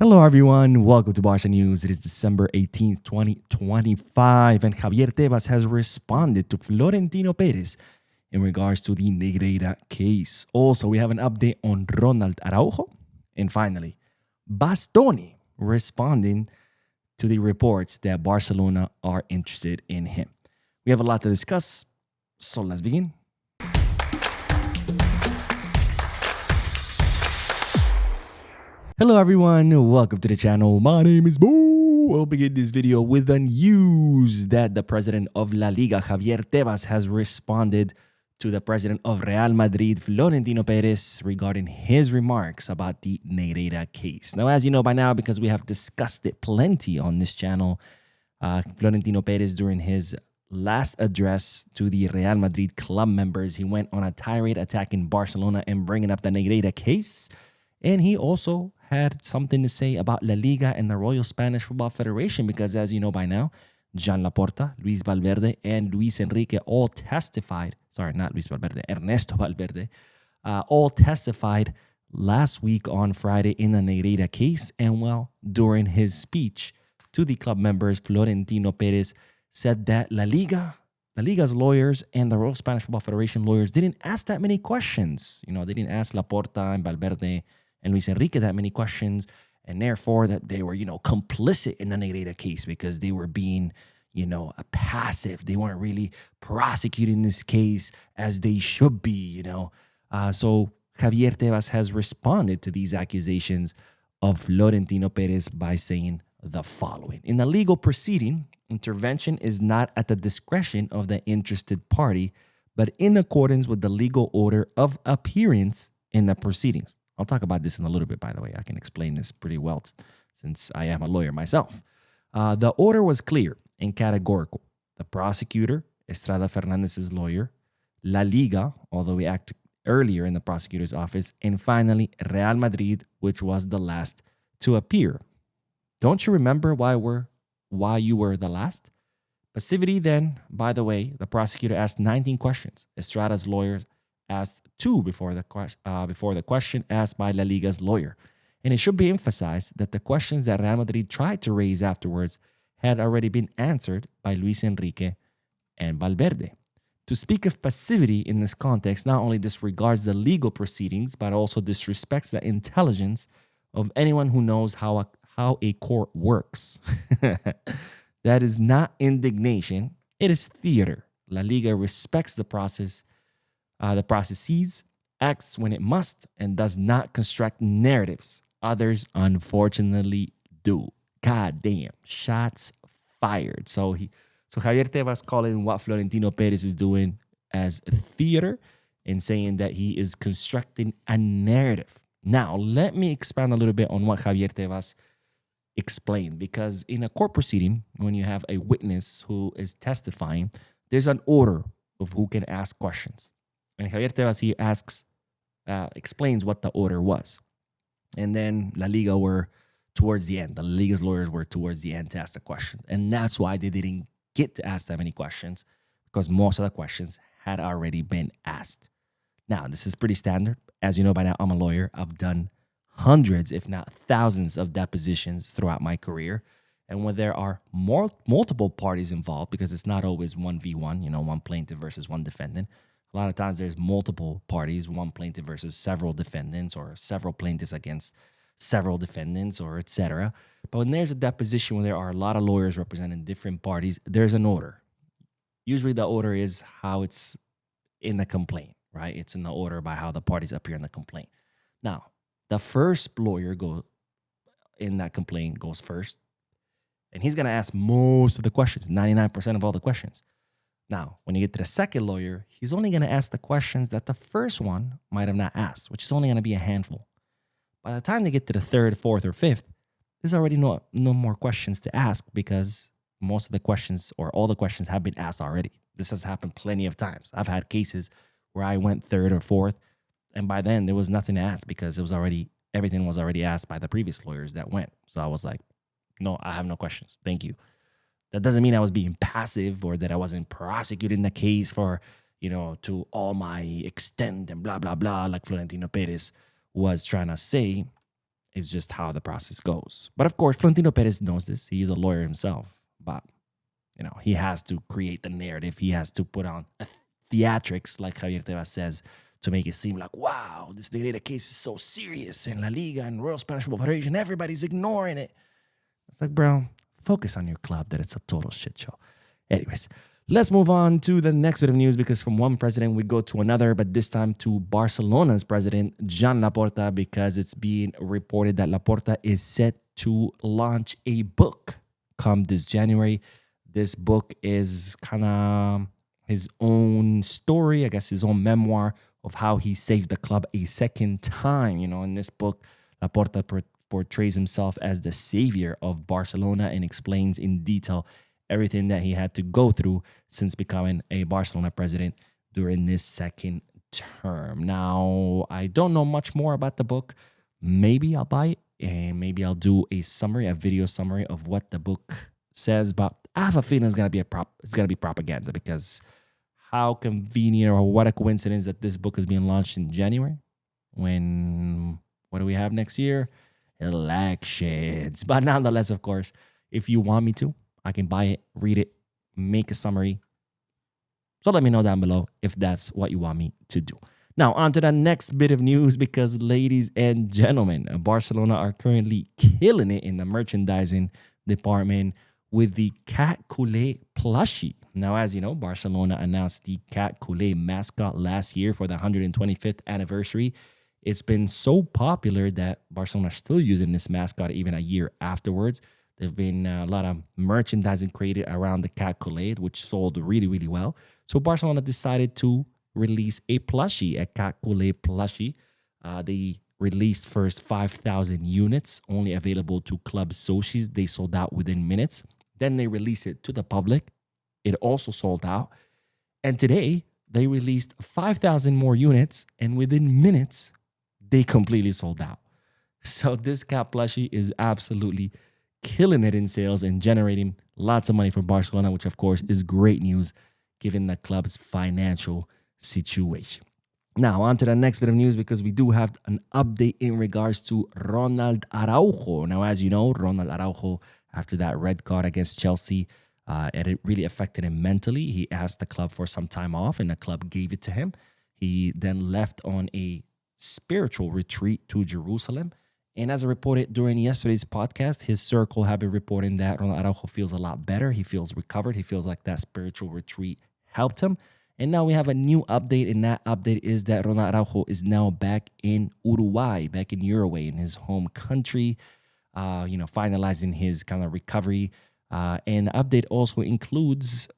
Hello, everyone. Welcome to Barca News. It is December 18th, 2025, and Javier Tebas has responded to Florentino Perez in regards to the Negreira case. Also, we have an update on Ronald Araujo. And finally, Bastoni responding to the reports that Barcelona are interested in him. We have a lot to discuss, so let's begin. Hello everyone, welcome to the channel. My name is Bo. We'll begin this video with the news that the president of La Liga, Javier Tebas, has responded to the president of Real Madrid, Florentino Perez, regarding his remarks about the Negreira case. Now, as you know by now, because we have discussed it plenty on this channel, Florentino Perez, during his last address to the Real Madrid club members, he went on a tirade attacking Barcelona and bringing up the Negreira case. And he also had something to say about La Liga and the Royal Spanish Football Federation because, as you know by now, John Laporta, Luis Valverde, and Luis Enrique all testified. Sorry, not Luis Valverde, Ernesto Valverde, all testified last week on Friday in the Negreira case. And well, during his speech to the club members, Florentino Perez said that La Liga's lawyers and the Royal Spanish Football Federation lawyers didn't ask that many questions. You know, they didn't ask Laporta and Valverde and Luis Enrique that many questions, and therefore that they were, complicit in the Negreira case because they were being, passive. They weren't really prosecuting this case as they should be, So Javier Tebas has responded to these accusations of Florentino Perez by saying the following. In the legal proceeding, intervention is not at the discretion of the interested party, but in accordance with the legal order of appearance in the proceedings. I'll talk about this in a little bit, by the way. I can explain this pretty well since I am a lawyer myself. The order was clear and categorical. The prosecutor, Estrada Fernandez's lawyer, La Liga, although we acted earlier in the prosecutor's office, and finally, Real Madrid, which was the last to appear. Don't you remember why you were the last? Passivity then, by the way, the prosecutor asked 19 questions. Estrada's lawyers asked 2 before the question asked by La Liga's lawyer. And it should be emphasized that the questions that Real Madrid tried to raise afterwards had already been answered by Luis Enrique and Valverde. To speak of passivity in this context not only disregards the legal proceedings, but also disrespects the intelligence of anyone who knows how a court works. That is not indignation, it is theater. La Liga respects the processes, acts when it must, and does not construct narratives. Others, unfortunately, do. God damn, shots fired. So Javier Tebas calling what Florentino Perez is doing as theater and saying that he is constructing a narrative. Now, let me expand a little bit on what Javier Tebas explained, because in a court proceeding, when you have a witness who is testifying, there's an order of who can ask questions. And Javier Tebas, he explains what the order was. And then La Liga were towards the end. The La Liga's lawyers were towards the end to ask the question. And that's why they didn't get to ask that many questions, because most of the questions had already been asked. Now, this is pretty standard. As you know by now, I'm a lawyer. I've done hundreds, if not thousands, of depositions throughout my career. And when there are multiple parties involved, because it's not always 1v1, one plaintiff versus one defendant. A lot of times there's multiple parties, one plaintiff versus several defendants, or several plaintiffs against several defendants, or etc. But when there's a deposition where there are a lot of lawyers representing different parties, there's an order. Usually the order is how it's in the complaint, right? It's in the order by how the parties appear in the complaint. Now, the first lawyer in that complaint goes first, and he's going to ask most of the questions, 99% of all the questions. Now, when you get to the second lawyer, he's only going to ask the questions that the first one might have not asked, which is only going to be a handful. By the time they get to the third, fourth, or fifth, there's already no more questions to ask, because most of the questions or all the questions have been asked already. This has happened plenty of times. I've had cases where I went third or fourth, and by then there was nothing to ask because everything was already asked by the previous lawyers that went. So I was like, no, I have no questions. Thank you. That doesn't mean I was being passive or that I wasn't prosecuting the case for, to all my extent and blah, blah, blah, like Florentino Perez was trying to say. It's just how the process goes. But of course, Florentino Perez knows this. He's a lawyer himself. But, he has to create the narrative. He has to put on a theatrics, like Javier Tebas says, to make it seem like, wow, this Negreira case is so serious. In La Liga and Royal Spanish Football Federation, everybody's ignoring it. It's like, bro, focus on your club that it's a total shit show. Anyways, let's move on to the next bit of news, because from one president we go to another, but this time to Barcelona's president, Joan Laporta, because it's being reported that Laporta is set to launch a book come this January. This book is kind of his own story, I guess his own memoir of how he saved the club a second time. In this book, Laporta portrays himself as the savior of Barcelona and explains in detail everything that he had to go through since becoming a Barcelona president during this second term. Now, I don't know much more about the book. Maybe I'll buy it, and maybe I'll do a video summary of what the book says, but I have a feeling it's gonna be propaganda, because how convenient, or what a coincidence that this book is being launched in January, when what do we have next year? Elections. But nonetheless, of course, if you want me to, I can buy it, read it, make a summary. So let me know down below if that's what you want me to do. Now, on to the next bit of news, because ladies and gentlemen, Barcelona are currently killing it in the merchandising department with the Cat Culé plushie. Now, as you know, Barcelona announced the Cat Culé mascot last year for the 125th anniversary. It's been so popular that Barcelona is still using this mascot even a year afterwards. There've been a lot of merchandising created around the Cat Culé, which sold really, really well. So Barcelona decided to release a plushie, a Cat Culé plushie. They released first 5,000 units, only available to club socios. They sold out within minutes. Then they released it to the public. It also sold out. And today, they released 5,000 more units, and within minutes, they completely sold out. So this Cat plushie is absolutely killing it in sales and generating lots of money for Barcelona, which of course is great news given the club's financial situation. Now, on to the next bit of news, because we do have an update in regards to Ronald Araujo. Now, as you know, Ronald Araujo, after that red card against Chelsea, it really affected him mentally. He asked the club for some time off, and the club gave it to him. He then left on a spiritual retreat to Jerusalem. And as I reported during yesterday's podcast, his circle have been reporting that Ronald Araujo feels a lot better. He feels recovered. He feels like that spiritual retreat helped him. And now we have a new update, and that update is that Ronald Araujo is now back in Uruguay, back in Uruguay, in his home country, finalizing his kind of recovery. And the update also includes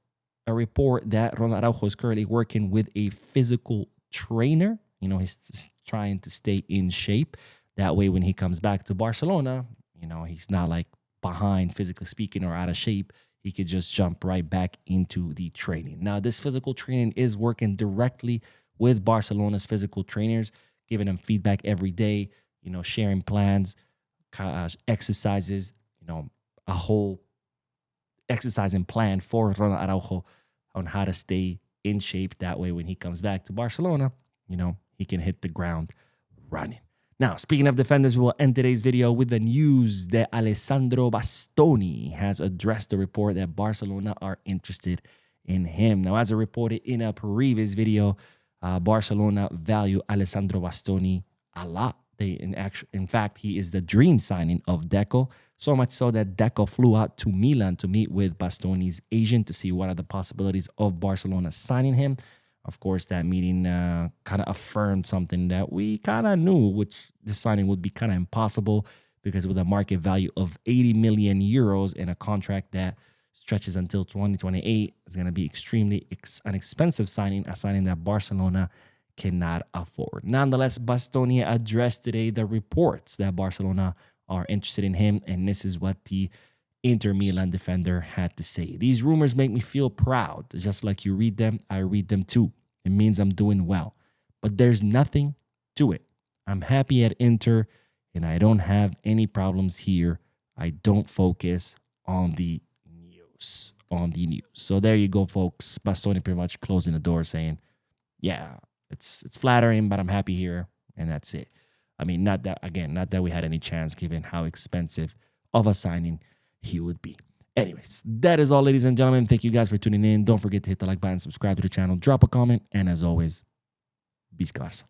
a report that Ronald Araujo is currently working with a physical trainer. He's trying to stay in shape. That way, when he comes back to Barcelona, he's not like behind, physically speaking, or out of shape. He could just jump right back into the training. Now, this physical training is working directly with Barcelona's physical trainers, giving them feedback every day, sharing plans, exercises, a whole exercising plan for Ronald Araujo on how to stay in shape. That way, when he comes back to Barcelona, he can hit the ground running. Now, speaking of defenders, we will end today's video with the news that Alessandro Bastoni has addressed the report that Barcelona are interested in him. Now, as I reported in a previous video, Barcelona value Alessandro Bastoni a lot. In fact, he is the dream signing of Deco, so much so that Deco flew out to Milan to meet with Bastoni's agent to see what are the possibilities of Barcelona signing him. Of course, that meeting kind of affirmed something that we kind of knew, which the signing would be kind of impossible, because with a market value of 80 million euros and a contract that stretches until 2028, it's going to be extremely an expensive signing, a signing that Barcelona cannot afford. Nonetheless, Bastoni addressed today the reports that Barcelona are interested in him, and this is what the Inter Milan defender had to say. These rumors make me feel proud. Just like you read them, I read them too. It means I'm doing well. But there's nothing to it. I'm happy at Inter, and I don't have any problems here. I don't focus on the news. So there you go, folks. Bastoni pretty much closing the door saying, yeah, it's flattering, but I'm happy here, and that's it. I mean, not that we had any chance given how expensive of a signing he would be. Anyways, that is all, ladies and gentlemen. Thank you guys for tuning in. Don't forget to hit the like button, subscribe to the channel, drop a comment, and as always, be scarce.